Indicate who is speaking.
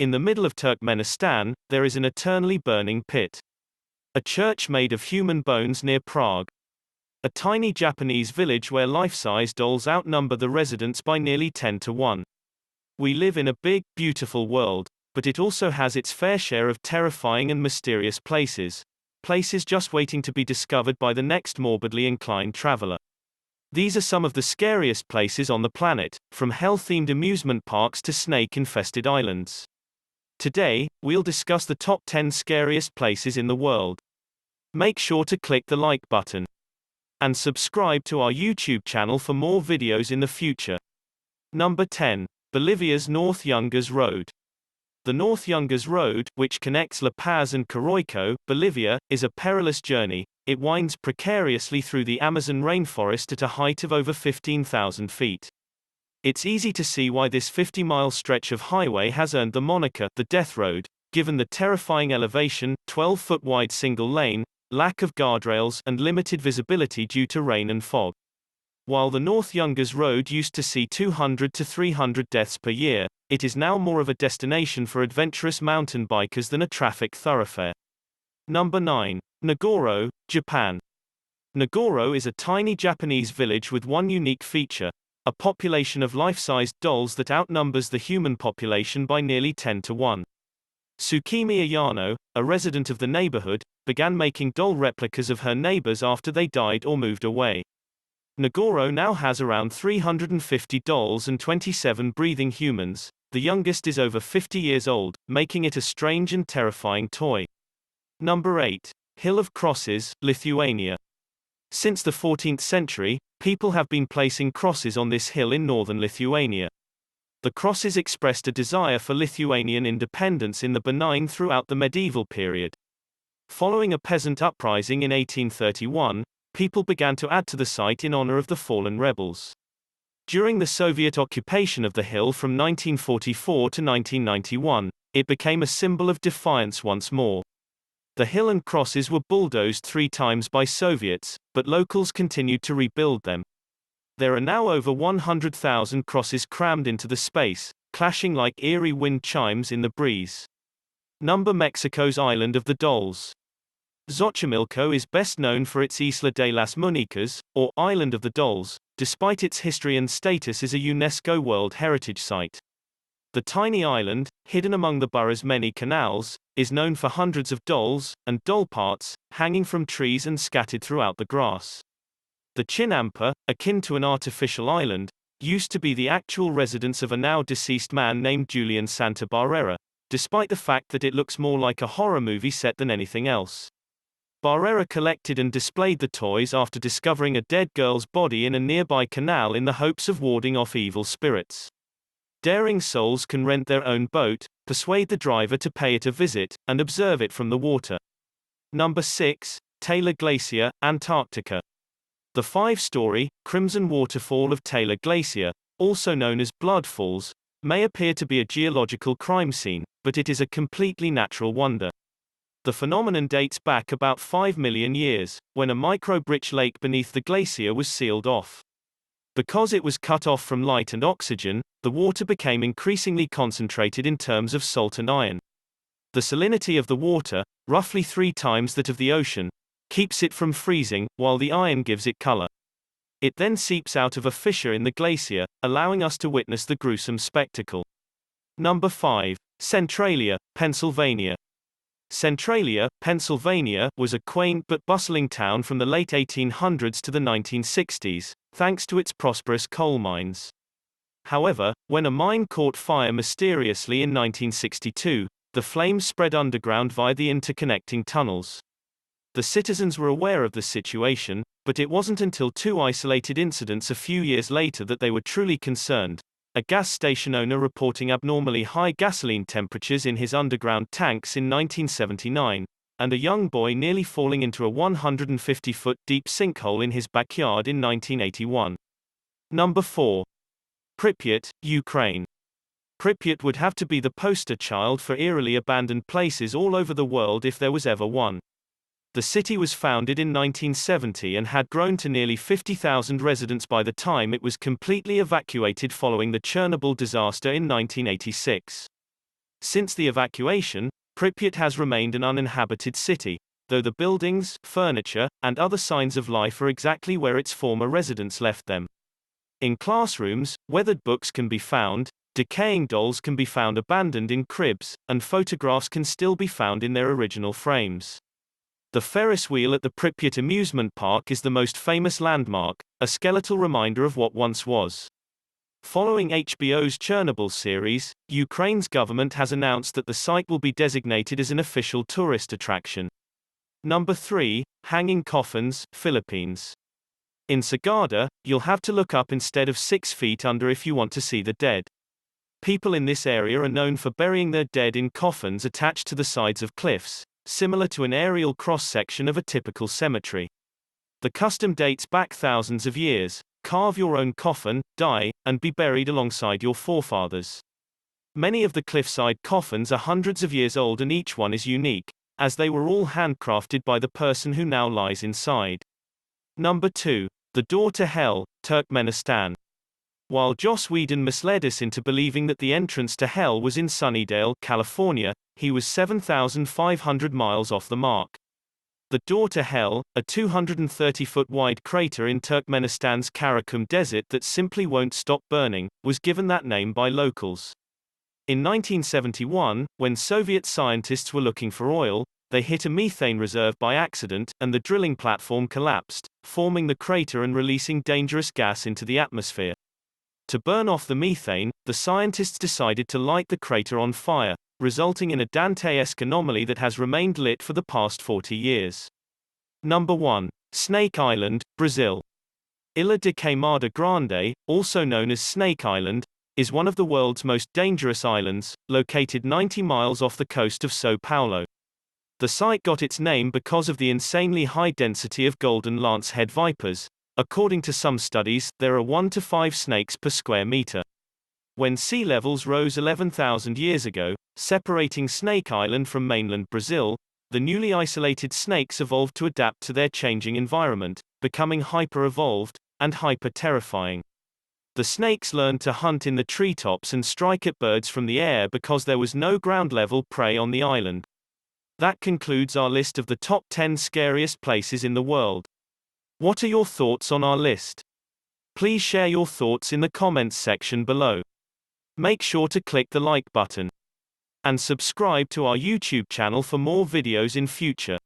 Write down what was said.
Speaker 1: In the middle of Turkmenistan, there is an eternally burning pit. A church made of human bones near Prague. A tiny Japanese village where life-size dolls outnumber the residents by nearly 10 to 1. We live in a big, beautiful world, but it also has its fair share of terrifying and mysterious places. Places just waiting to be discovered by the next morbidly inclined traveler. These are some of the scariest places on the planet, from hell-themed amusement parks to snake-infested islands. Today, we'll discuss the top 10 scariest places in the world. Make sure to click the like button. And subscribe to our YouTube channel for more videos in the future. Number 10. Bolivia's North Yungas Road. The North Yungas Road, which connects La Paz and Coroico, Bolivia, is a perilous journey. It winds precariously through the Amazon rainforest at a height of over 15,000 feet. It's easy to see why this 50-mile stretch of highway has earned the moniker, the Death Road, given the terrifying elevation, 12-foot wide single lane, lack of guardrails, and limited visibility due to rain and fog. While the North Yungas Road used to see 200 to 300 deaths per year, it is now more of a destination for adventurous mountain bikers than a traffic thoroughfare. Number 9. Nagoro, Japan. Nagoro is a tiny Japanese village with one unique feature: a population of life-sized dolls that outnumbers the human population by nearly 10 to 1. Tsukimi Ayano, a resident of the neighborhood, began making doll replicas of her neighbors after they died or moved away. Nagoro now has around 350 dolls and 27 breathing humans. The youngest is over 50 years old, making it a strange and terrifying toy. Number 8. Hill of Crosses, Lithuania. Since the 14th century, people have been placing crosses on this hill in northern Lithuania. The crosses expressed a desire for Lithuanian independence in the benign throughout the medieval period. Following a peasant uprising in 1831, people began to add to the site in honor of the fallen rebels. During the Soviet occupation of the hill from 1944 to 1991, it became a symbol of defiance once more. The hill and crosses were bulldozed 3 times by Soviets, but locals continued to rebuild them. There are now over 100,000 crosses crammed into the space, clashing like eerie wind chimes in the breeze. Number Mexico's Island of the Dolls. Xochimilco is best known for its Isla de las Muñecas, or Island of the Dolls, despite its history and status as a UNESCO World Heritage Site. The tiny island, hidden among the borough's many canals, is known for hundreds of dolls, and doll parts, hanging from trees and scattered throughout the grass. The Chinampa, akin to an artificial island, used to be the actual residence of a now-deceased man named Julian Santa Barrera, despite the fact that it looks more like a horror movie set than anything else. Barrera collected and displayed the toys after discovering a dead girl's body in a nearby canal in the hopes of warding off evil spirits. Daring souls can rent their own boat, persuade the driver to pay it a visit, and observe it from the water. Number 6. Taylor Glacier, Antarctica. The 5-story, crimson waterfall of Taylor Glacier, also known as Blood Falls, may appear to be a geological crime scene, but it is a completely natural wonder. The phenomenon dates back about 5 million years, when a micro-britch lake beneath the glacier was sealed off. Because it was cut off from light and oxygen, the water became increasingly concentrated in terms of salt and iron. The salinity of the water, roughly 3 times that of the ocean, keeps it from freezing, while the iron gives it color. It then seeps out of a fissure in the glacier, allowing us to witness the gruesome spectacle. Number 5. Centralia, Pennsylvania. Centralia, Pennsylvania, was a quaint but bustling town from the late 1800s to the 1960s, thanks to its prosperous coal mines. However, when a mine caught fire mysteriously in 1962, the flames spread underground via the interconnecting tunnels. The citizens were aware of the situation, but it wasn't until 2 isolated incidents a few years later that they were truly concerned. A gas station owner reporting abnormally high gasoline temperatures in his underground tanks in 1979, and a young boy nearly falling into a 150-foot deep sinkhole in his backyard in 1981. Number 4. Pripyat, Ukraine. Pripyat would have to be the poster child for eerily abandoned places all over the world if there was ever one. The city was founded in 1970 and had grown to nearly 50,000 residents by the time it was completely evacuated following the Chernobyl disaster in 1986. Since the evacuation, Pripyat has remained an uninhabited city, though the buildings, furniture, and other signs of life are exactly where its former residents left them. In classrooms, weathered books can be found, decaying dolls can be found abandoned in cribs, and photographs can still be found in their original frames. The Ferris wheel at the Pripyat amusement park is the most famous landmark, a skeletal reminder of what once was. Following HBO's Chernobyl series, Ukraine's government has announced that the site will be designated as an official tourist attraction. Number 3, Hanging Coffins, Philippines. In Sagada, you'll have to look up instead of 6 feet under if you want to see the dead. People in this area are known for burying their dead in coffins attached to the sides of cliffs, similar to an aerial cross-section of a typical cemetery. The custom dates back thousands of years. Carve your own coffin, die, and be buried alongside your forefathers. Many of the cliffside coffins are hundreds of years old and each one is unique, as they were all handcrafted by the person who now lies inside. Number 2. The Door to Hell, Turkmenistan. While Joss Whedon misled us into believing that the entrance to hell was in Sunnydale, California, he was 7,500 miles off the mark. The Door to Hell, a 230-foot wide crater in Turkmenistan's Karakum Desert that simply won't stop burning, was given that name by locals. In 1971, when Soviet scientists were looking for oil, they hit a methane reserve by accident, and the drilling platform collapsed, forming the crater and releasing dangerous gas into the atmosphere. To burn off the methane, the scientists decided to light the crater on fire, resulting in a Dantesque anomaly that has remained lit for the past 40 years. Number 1. Snake Island, Brazil. Ilha de Queimada Grande, also known as Snake Island, is one of the world's most dangerous islands, located 90 miles off the coast of São Paulo. The site got its name because of the insanely high density of golden lancehead vipers. According to some studies, there are 1 to 5 snakes per square meter. When sea levels rose 11,000 years ago, separating Snake Island from mainland Brazil, the newly isolated snakes evolved to adapt to their changing environment, becoming hyper-evolved, and hyper-terrifying. The snakes learned to hunt in the treetops and strike at birds from the air because there was no ground-level prey on the island. That concludes our list of the top 10 scariest places in the world. What are your thoughts on our list? Please share your thoughts in the comments section below. Make sure to click the like button and subscribe to our YouTube channel for more videos in future.